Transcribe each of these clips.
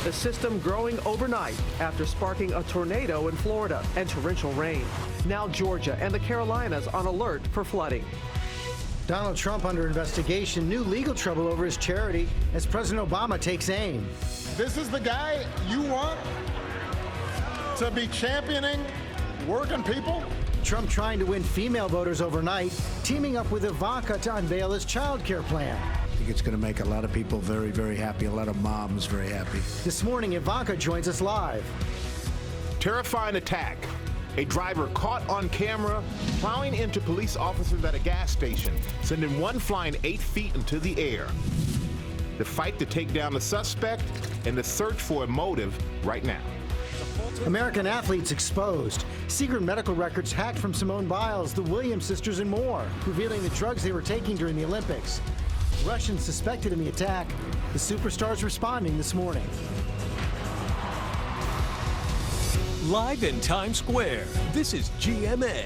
the system growing overnight after sparking a tornado in Florida and torrential rain. Now Georgia and the Carolinas on alert for flooding. Donald Trump under investigation, new legal trouble over his charity as President Obama takes aim. This is the guy you want to be championing working people? Trump trying to win female voters overnight, teaming up with Ivanka to unveil his child care plan. I think it's going to make a lot of people very, very happy, a lot of moms very happy. This morning, Ivanka joins us live. Terrifying attack. A driver caught on camera plowing into police officers at a gas station, sending one flying 8 feet into the air. The fight to take down the suspect and the search for a motive right now. American athletes exposed. Secret medical records hacked from Simone Biles, the Williams sisters, and more, revealing the drugs they were taking during the Olympics. Russians suspected in the attack. The superstars responding this morning. Live in Times Square, this is GMA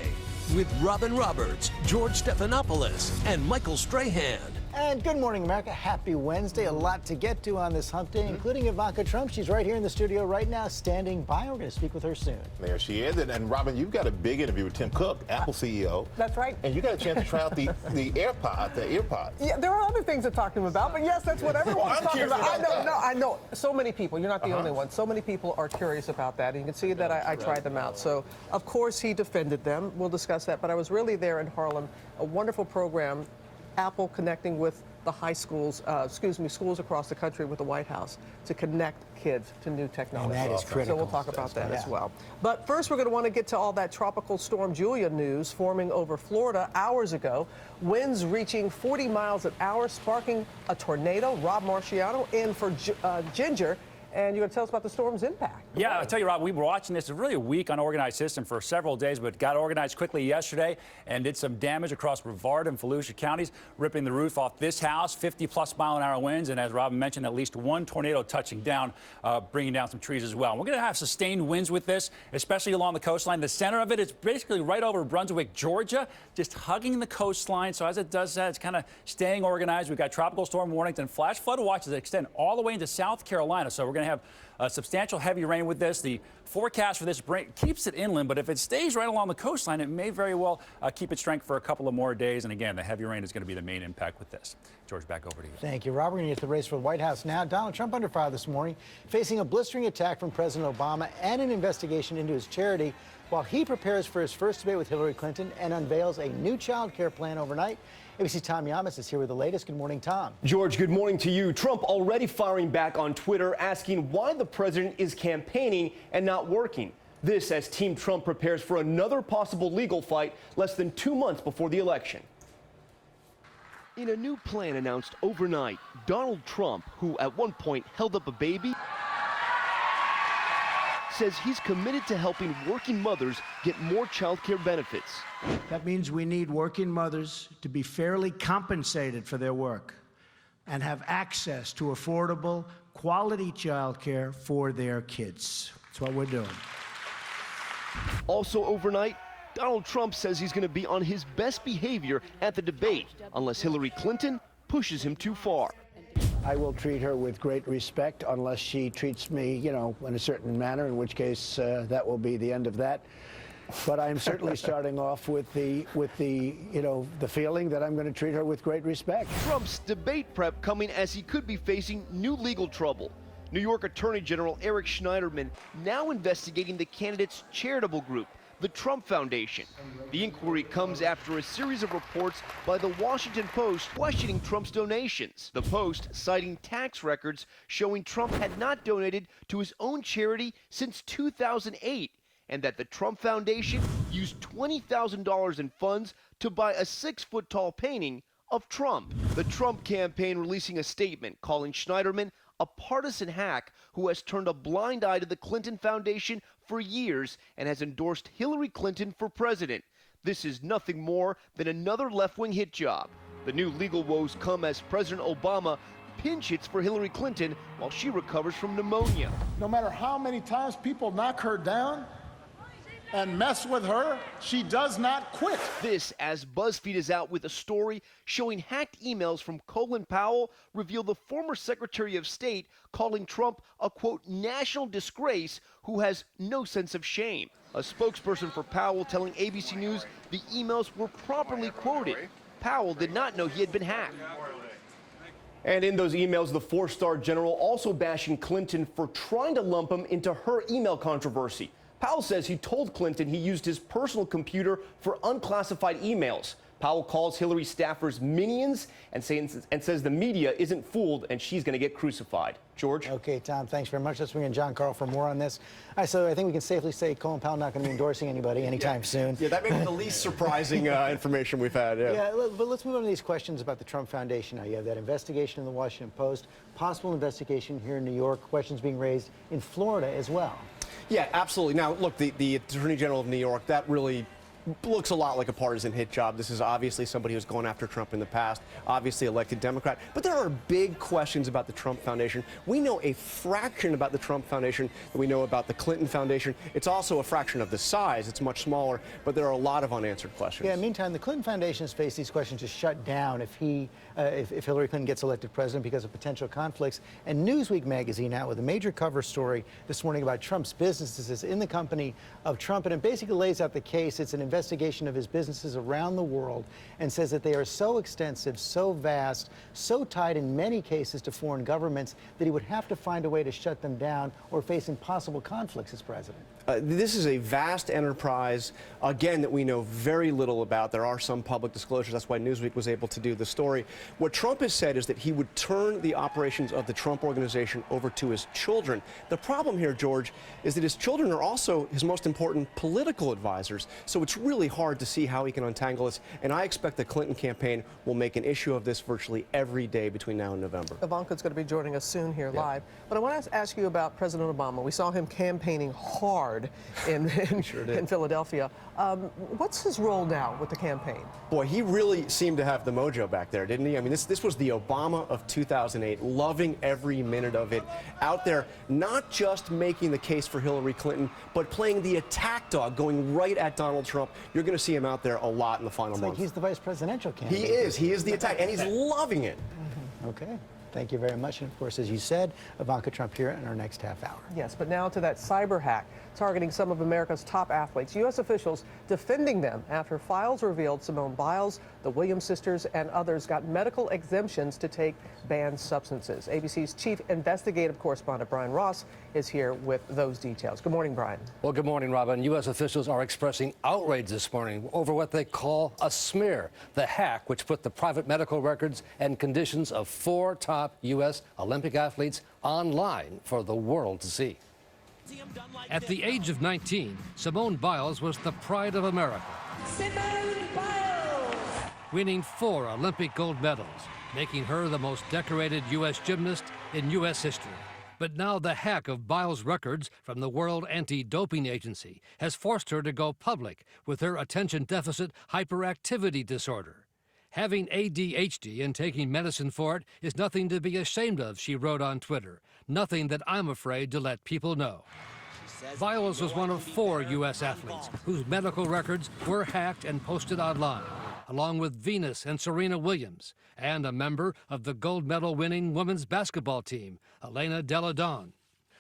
with Robin Roberts, George Stephanopoulos, and Michael Strahan. And good morning, America. Happy Wednesday. A lot to get to on this hump day, including Ivanka Trump. She's right here in the studio right now, standing by. We're going to speak with her soon. There she is. And Robin, you've got a big interview with Tim Cook, Apple CEO. That's right. And you got a chance to try out the AirPods. Yeah, there are other things to talk to him about, but yes, that's what everyone's talking about. I know. So many people. You're not the only one. So many people are curious about that. And you can see that I tried them out. So, of course, he defended them. We'll discuss that. But I was really there in Harlem. A wonderful program. Apple connecting with the high schools, schools across the country with the White House to connect kids to new technology. And that is critical. So we'll talk about that as well. But first, we're going to want to get to all that tropical storm Wjla news forming over Florida hours ago. Winds reaching 40 miles an hour, sparking a tornado. Rob Marciano in for Ginger. And you're going to tell us about the storm's impact. Yeah, I'll tell you, Rob, we were watching this. It's really a weak, unorganized system for several days, but got organized quickly yesterday and did some damage across Brevard and Volusia counties, ripping the roof off this house, 50-plus mile-an-hour winds, and as Robin mentioned, at least one tornado touching down, bringing down some trees as well. And we're going to have sustained winds with this, especially along the coastline. The center of it is basically right over Brunswick, Georgia, just hugging the coastline. So as it does that, it's kind of staying organized. We've got tropical storm warnings and flash flood watches that extend all the way into South Carolina. So we're going to have substantial heavy rain with this. The forecast for this keeps it inland, but if it stays right along the coastline, it may very well keep its strength for a couple of more days. And again, the heavy rain is going to be the main impact with this. George, back over to you. Thank you, Rob. We're going to get to the race for the White House now. Donald Trump under fire this morning, facing a blistering attack from President Obama and an investigation into his charity, while he prepares for his first debate with Hillary Clinton and unveils a new child care plan overnight. ABC's Tom Yamas is here with the latest. Good morning, Tom. George, good morning to you. Trump already firing back on Twitter, asking why the president is campaigning and not working. This as Team Trump prepares for another possible legal fight less than 2 months before the election. In a new plan announced overnight, Donald Trump, who at one point held up a baby, says he's committed to helping working mothers get more child care benefits. That means we need working mothers to be fairly compensated for their work and have access to affordable, quality child care for their kids. That's what we're doing. Also overnight, Donald Trump says he's going to be on his best behavior at the debate unless Hillary Clinton pushes him too far. I will treat her with great respect unless she treats me, in a certain manner, in which case that will be the end of that. But I'm certainly starting off with the feeling that I'm going to treat her with great respect. Trump's debate prep coming as he could be facing new legal trouble. New York Attorney General Eric Schneiderman now investigating the candidate's charitable group, the Trump Foundation. The inquiry comes after a series of reports by the Washington Post questioning Trump's donations. The Post citing tax records showing Trump had not donated to his own charity since 2008, and that the Trump Foundation used $20,000 in funds to buy a 6-foot-tall painting of Trump. The Trump campaign releasing a statement calling Schneiderman a partisan hack who has turned a blind eye to the Clinton Foundation for years and has endorsed Hillary Clinton for president. This is nothing more than another left-wing hit job. The new legal woes come as President Obama pinch hits for Hillary Clinton while she recovers from pneumonia. No matter how many times people knock her down and mess with her, she does not quit. This as BuzzFeed is out with a story showing hacked emails from Colin Powell reveal the former Secretary of State calling Trump a, quote, national disgrace who has no sense of shame. A spokesperson for Powell telling ABC News the emails were properly quoted. Powell did not know he had been hacked. And in those emails, the four-star general also bashing Clinton for trying to lump him into her email controversy. Powell says he told Clinton he used his personal computer for unclassified emails. Powell calls Hillary staffers minions and says the media isn't fooled and she's going to get crucified. George? Okay, Tom, thanks very much. Let's bring in John Carl for more on this. All right, so I think we can safely say Colin Powell not going to be endorsing anybody anytime soon. Yeah, that may be the least surprising information we've had. Yeah, but let's move on to these questions about the Trump Foundation now. You have that investigation in the Washington Post, possible investigation here in New York, questions being raised in Florida as well. Yeah, absolutely. Now, look, the Attorney General of New York, that really looks a lot like a partisan hit job. This is obviously somebody who's gone after Trump in the past, obviously elected Democrat. But there are big questions about the Trump Foundation. We know a fraction about the Trump Foundation that we know about the Clinton Foundation. It's also a fraction of the size. It's much smaller, but there are a lot of unanswered questions. Yeah, meantime, the Clinton Foundation has faced these questions to shut down if Hillary Clinton gets elected president because of potential conflicts. And Newsweek magazine out with a major cover story this morning about Trump's businesses in the company of Trump, and it basically lays out the case. It's an investigation of his businesses around the world and says that they are so extensive, so vast, so tied in many cases to foreign governments that he would have to find a way to shut them down or face impossible conflicts as president. This is a vast enterprise, again, that we know very little about. There are some public disclosures. That's why Newsweek was able to do the story. What Trump has said is that he would turn the operations of the Trump Organization over to his children. The problem here, George, is that his children are also his most important political advisors. So it's really hard to see how he can untangle this. And I expect the Clinton campaign will make an issue of this virtually every day between now and November. Ivanka's going to be joining us soon here live. But I want to ask you about President Obama. We saw him campaigning hard in Philadelphia. What's his role now with the campaign? Boy, he really seemed to have the mojo back there, didn't he? I mean, this was the Obama of 2008, loving every minute of it, out there not just making the case for Hillary Clinton, but playing the attack dog, going right at Donald Trump. You're going to see him out there a lot in the final month. Like he's the vice presidential candidate. He is the attack, and he's loving it. Okay. Thank you very much. And of course, as you said, Ivanka Trump here in our next half hour. Yes, but now to that cyber hack targeting some of America's top athletes. U.S. officials defending them after files revealed Simone Biles, the Williams sisters, and others got medical exemptions to take banned substances. ABC's chief investigative correspondent Brian Ross is here with those details. Good morning, Brian. Well, good morning, Robin. U.S. officials are expressing outrage this morning over what they call a smear, the hack which put the private medical records and conditions of 4 top U.S. Olympic athletes online for the world to see. At the age of 19, Simone Biles was the pride of America. Simone Biles! Winning 4 Olympic gold medals, making her the most decorated U.S. gymnast in U.S. history. But now the hack of Biles' records from the World Anti-Doping Agency has forced her to go public with her attention deficit hyperactivity disorder. Having ADHD and taking medicine for it is nothing to be ashamed of, she wrote on Twitter. Nothing that I'm afraid to let people know. Biles was one of 4 U.S. athletes whose medical records were hacked and posted online, along with Venus and Serena Williams, and a member of the gold medal-winning women's basketball team, Elena Delle Donne.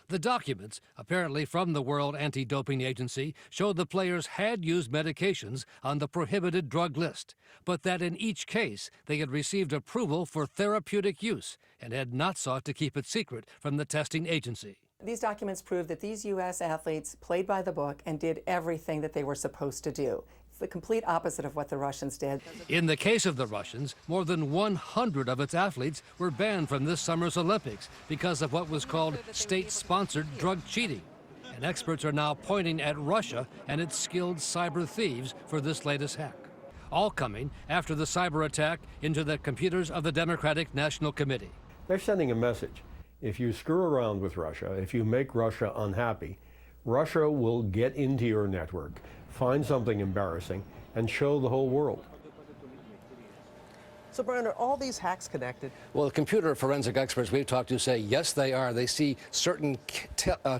The documents, apparently from the World Anti-Doping Agency, showed the players had used medications on the prohibited drug list, but that in each case they had received approval for therapeutic use and had not sought to keep it secret from the testing agency. These documents prove that these U.S. athletes played by the book and did everything that they were supposed to do. It's the complete opposite of what the Russians did. In the case of the Russians, more than 100 of its athletes were banned from this summer's Olympics because of what was called state-sponsored drug cheating. And experts are now pointing at Russia and its skilled cyber thieves for this latest hack. All coming after the cyber attack into the computers of the Democratic National Committee. They're sending a message. If you screw around with Russia, if you make Russia unhappy, Russia will get into your network, find something embarrassing, and show the whole world. So, Brian, are all these hacks connected? Well, the computer forensic experts we've talked to say, yes, they are. They see certain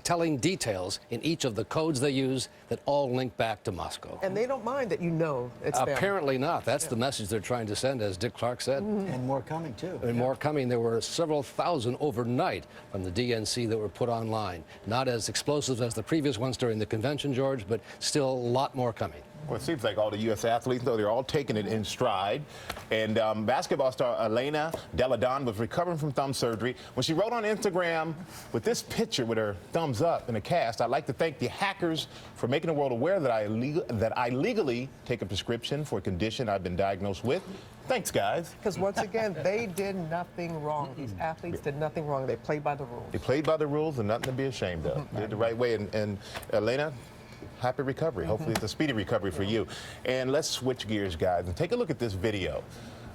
telling details in each of the codes they use that all link back to Moscow. And they don't mind that you know it's them. Apparently not. That's the message they're trying to send, as Dick Clark said. And more coming, too. And more coming. There were several thousand overnight from the DNC that were put online. Not as explosive as the previous ones during the convention, George, but still a lot more coming. Well, it seems like all the U.S. athletes, though, they're all taking it in stride. And basketball star Elena Delle Donne was recovering from thumb surgery. When she wrote on Instagram with this picture with her thumbs up in a cast, I'd like to thank the hackers for making the world aware that I legally take a prescription for a condition I've been diagnosed with. Thanks, guys. Because once again, they did nothing wrong. These athletes did nothing wrong. They played by the rules. They played by the rules and nothing to be ashamed of. Did it the right way. And Elena, happy recovery. Hopefully it's a speedy recovery for you. And let's switch gears, guys, and take a look at this video.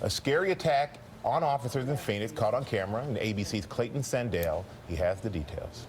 A scary attack on officers in Phoenix caught on camera, and ABC's Clayton Sandell, he has the details.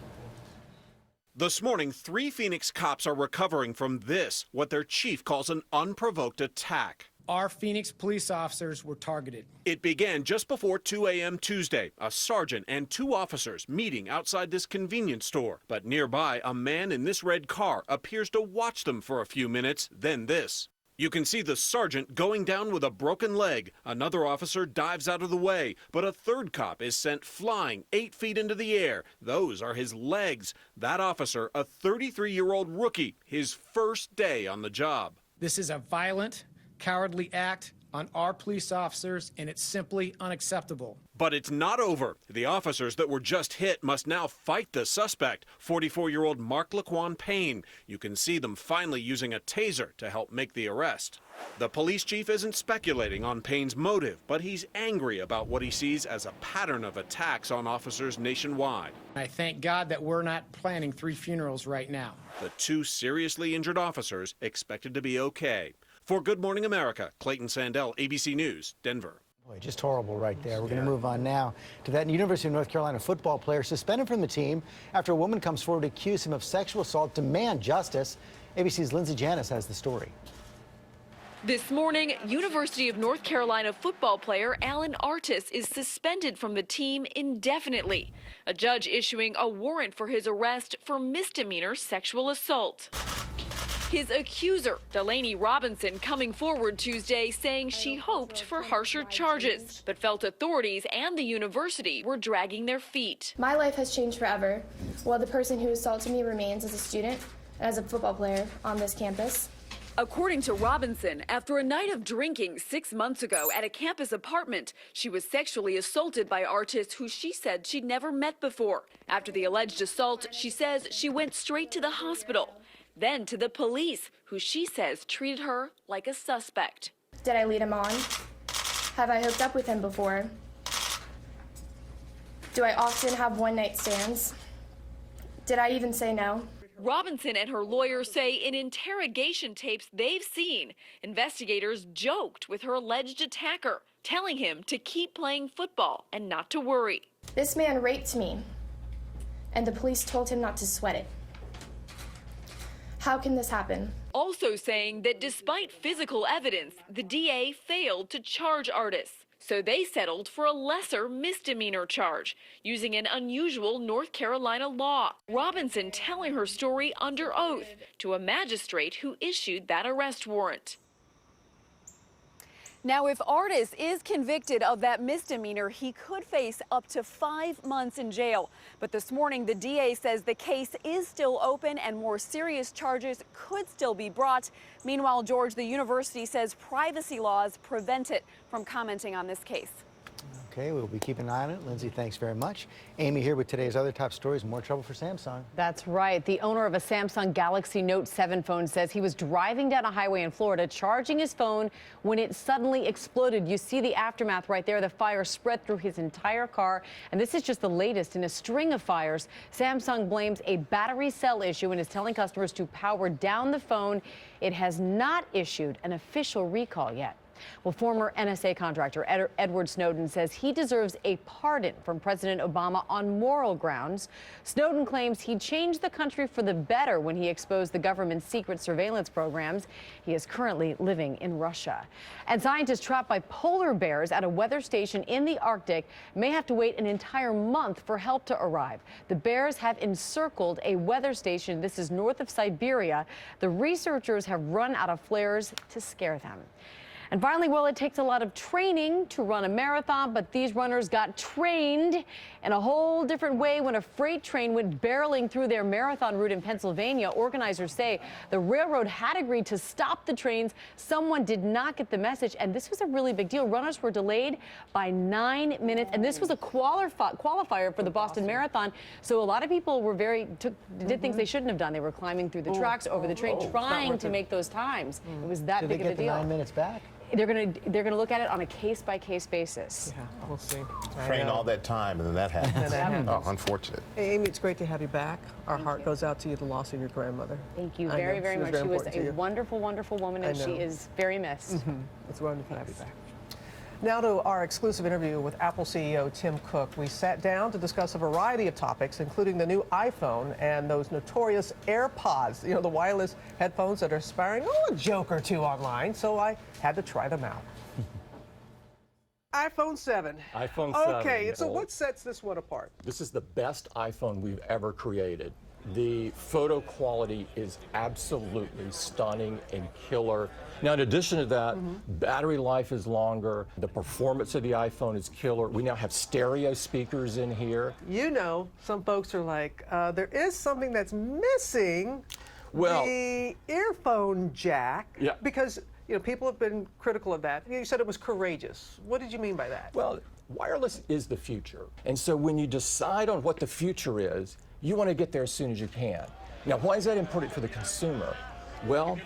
This morning, 3 Phoenix cops are recovering from this, what their chief calls an unprovoked attack. Our Phoenix police officers were targeted. It began just before 2 a.m. Tuesday. A sergeant and 2 officers meeting outside this convenience store. But nearby, a man in this red car appears to watch them for a few minutes, then this. You can see the sergeant going down with a broken leg. Another officer dives out of the way, but a third cop is sent flying 8 feet into the air. Those are his legs. That officer, a 33-year-old rookie, his first day on the job. This is a violent, cowardly act on our police officers, and it's simply unacceptable. But it's not over. The officers that were just hit must now fight the suspect, 44-year-old Mark Laquan Payne. You can see them finally using a taser to help make the arrest. The police chief isn't speculating on Payne's motive, but he's angry about what he sees as a pattern of attacks on officers nationwide. I thank God that we're not planning 3 funerals right now. The 2 seriously injured officers expected to be okay. For Good Morning America, Clayton Sandell, ABC News, Denver. Boy, just horrible right there. We're going to move on now to that University of North Carolina football player suspended from the team after a woman comes forward to accuse him of sexual assault, demand justice. ABC's Lindsay Janis has the story. This morning, University of North Carolina football player Alan Artis is suspended from the team indefinitely. A judge issuing a warrant for his arrest for misdemeanor sexual assault. His accuser, Delaney Robinson, coming forward Tuesday saying she hoped for harsher charges, but felt authorities and the university were dragging their feet. My life has changed forever, while the person who assaulted me remains as a student and as a football player on this campus. According to Robinson, after a night of drinking 6 months ago at a campus apartment, she was sexually assaulted by Artis, who she said she'd never met before. After the alleged assault, she says she went straight to the hospital. Then to the police, who she says treated her like a suspect. Did I lead him on? Have I hooked up with him before? Do I often have one-night stands? Did I even say no? Robinson and her lawyer say in interrogation tapes they've seen, investigators joked with her alleged attacker, telling him to keep playing football and not to worry. This man raped me, and the police told him not to sweat it. How can this happen? Also saying that despite physical evidence, the DA failed to charge Artis. So they settled for a lesser misdemeanor charge, using an unusual North Carolina law. Robinson telling her story under oath to a magistrate who issued that arrest warrant. Now, if Artis is convicted of that misdemeanor, he could face up to 5 months in jail. But this morning, the DA says the case is still open and more serious charges could still be brought. Meanwhile, George, the university says privacy laws prevent it from commenting on this case. Okay, we'll be keeping an eye on it. Lindsay, thanks very much. Amy here with today's other top stories. More trouble for Samsung. That's right. The owner of a Samsung Galaxy Note 7 phone says he was driving down a highway in Florida, charging his phone when it suddenly exploded. You see the aftermath right there. The fire spread through his entire car. And this is just the latest in a string of fires. Samsung blames a battery cell issue and is telling customers to power down the phone. It has not issued an official recall yet. Well, former NSA contractor Edward Snowden says he deserves a pardon from President Obama on moral grounds. Snowden claims he changed the country for the better when he exposed the government's secret surveillance programs. He is currently living in Russia. And scientists trapped by polar bears at a weather station in the Arctic may have to wait an entire month for help to arrive. The bears have encircled a weather station. This is north of Siberia. The researchers have run out of flares to scare them. And finally, well, it takes a lot of training to run a marathon, but these runners got trained in a whole different way when a freight train went barreling through their marathon route in Pennsylvania. Organizers say the railroad had agreed to stop the trains. Someone did not get the message, and this was a really big deal. Runners were delayed by 9 minutes, and this was a qualifier for the Boston Marathon. So a lot of people were did things they shouldn't have done. They were climbing through the tracks over the train, trying to make those times. It was that big of a deal. Did they get the 9 minutes back? They're gonna look at it on a case-by-case basis. Yeah, we'll see. Train all that time, and then that happens. Oh, unfortunate. Hey, Amy, it's great to have you back. Our heart goes out to you, the loss of your grandmother. Thank you very, very much. She was a wonderful, wonderful woman, and she is very missed. It's wonderful to have you back. Now to our exclusive interview with Apple CEO Tim Cook. We sat down to discuss a variety of topics, including the new iPhone and those notorious AirPods, you know, the wireless headphones that are aspiring a joke or two online, so I had to try them out. iPhone 7. iPhone 7. Okay, so what sets this one apart? This is the best iPhone we've ever created. The photo quality is absolutely stunning and killer. Now, in addition to that, battery life is longer. The performance of the iPhone is killer. We now have stereo speakers in here. You know, some folks are like, there is something that's missing. Well, the earphone jack. Yeah. Because, you know, people have been critical of that. You said it was courageous. What did you mean by that? Well, wireless is the future. And so when you decide on what the future is, you want to get there as soon as you can. Now, why is that important for the consumer? Well,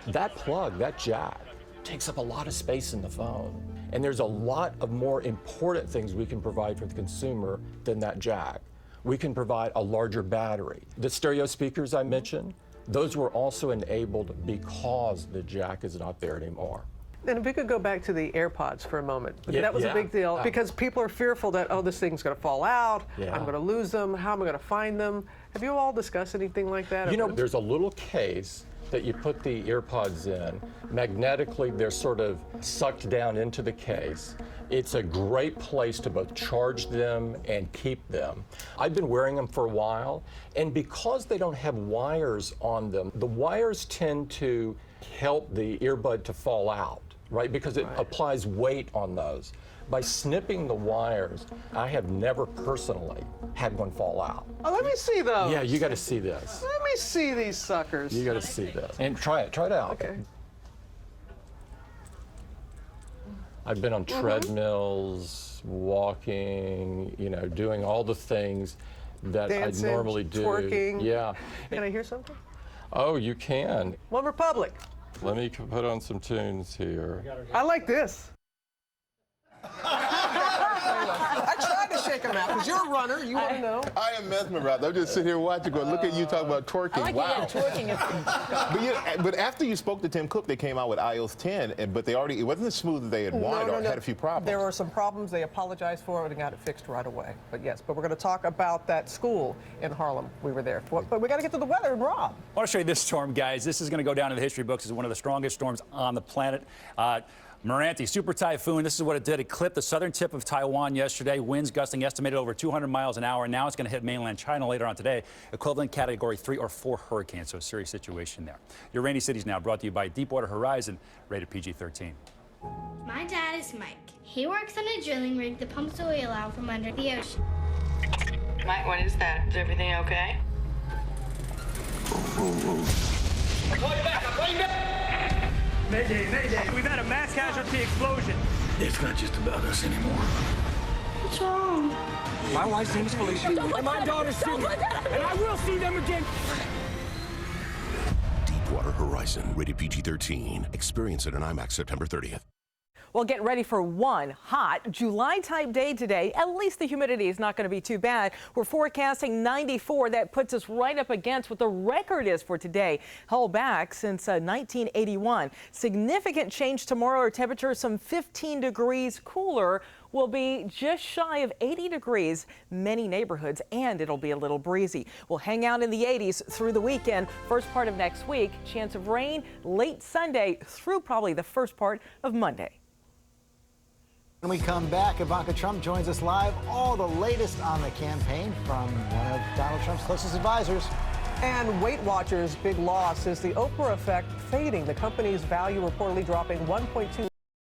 that plug, that jack, takes up a lot of space in the phone. And there's a lot of more important things we can provide for the consumer than that jack. We can provide a larger battery. The stereo speakers I mentioned, those were also enabled because the jack is not there anymore. And if we could go back to the AirPods for a moment, Yeah, that was a big deal yeah. because people are fearful that, oh, this thing's going to fall out, Yeah. I'm going to lose them, how am I going to find them? Have you all discussed anything like that? You know, there's a little case that you put the AirPods in. Magnetically, they're sort of sucked down into the case. It's a great place to both charge them and keep them. I've been wearing them for a while, and because they don't have wires on them, the wires tend to help the earbud to fall out, right? Because it applies weight on those. By snipping the wires, I have never personally had one fall out. Oh, let me see those. Yeah, you got to see this. Let me see these suckers. You got to see this. And try it out. Okay. I've been on treadmills, walking, you know, doing all the things that Dancing, I normally do. Twerking. Yeah. Can I hear something? Oh, you can. One Republic. Let me put on some tunes here. I like this. I tried to shake them out because you're a runner. You want to know. I am mesmerized. I'm just sitting here watching, going, look at you talking about twerking. I like wow. twerking. But after you spoke to Tim Cook, they came out with iOS 10, but it wasn't as smooth as they had wanted or had a few problems. There were some problems. They apologized for it and got it fixed right away. But yes, we're going to talk about that school in Harlem. We were there. But we got to get to the weather and Rob. I want to show you this storm, guys. This is going to go down in the history books as one of the strongest storms on the planet. Meranti, super typhoon. This is what it did. It clipped the southern tip of Taiwan yesterday. Winds gusting estimated over 200 miles an hour. Now it's going to hit mainland China later on today. Equivalent category 3 or 4 hurricane. So a serious situation there. Your Rainy Cities now brought to you by Deepwater Horizon, rated PG-13. My dad is Mike. He works on a drilling rig that pumps the oil out from under the ocean. Mike, what is that? Is everything okay? I'm calling back. I'm calling back. Mayday, mayday. We've had a mass casualty explosion. It's not just about us anymore. What's wrong? My wife's name is Felicia, and my daughter's Sydney, and I will see them again. Deepwater Horizon, rated PG-13. Experience it in IMAX September 30th. Well, get ready for one hot July-type day today. At least the humidity is not going to be too bad. We're forecasting 94. That puts us right up against what the record is for today, held back since 1981. Significant change tomorrow. Our temperature some 15 degrees cooler. Will be just shy of 80 degrees, many neighborhoods, and it'll be a little breezy. We'll hang out in the 80s through the weekend. First part of next week, chance of rain late Sunday through probably the first part of Monday. When we come back, Ivanka Trump joins us live. All the latest on the campaign from one of Donald Trump's closest advisors. And Weight Watchers' big loss is the Oprah effect fading. The company's value reportedly dropping 1.2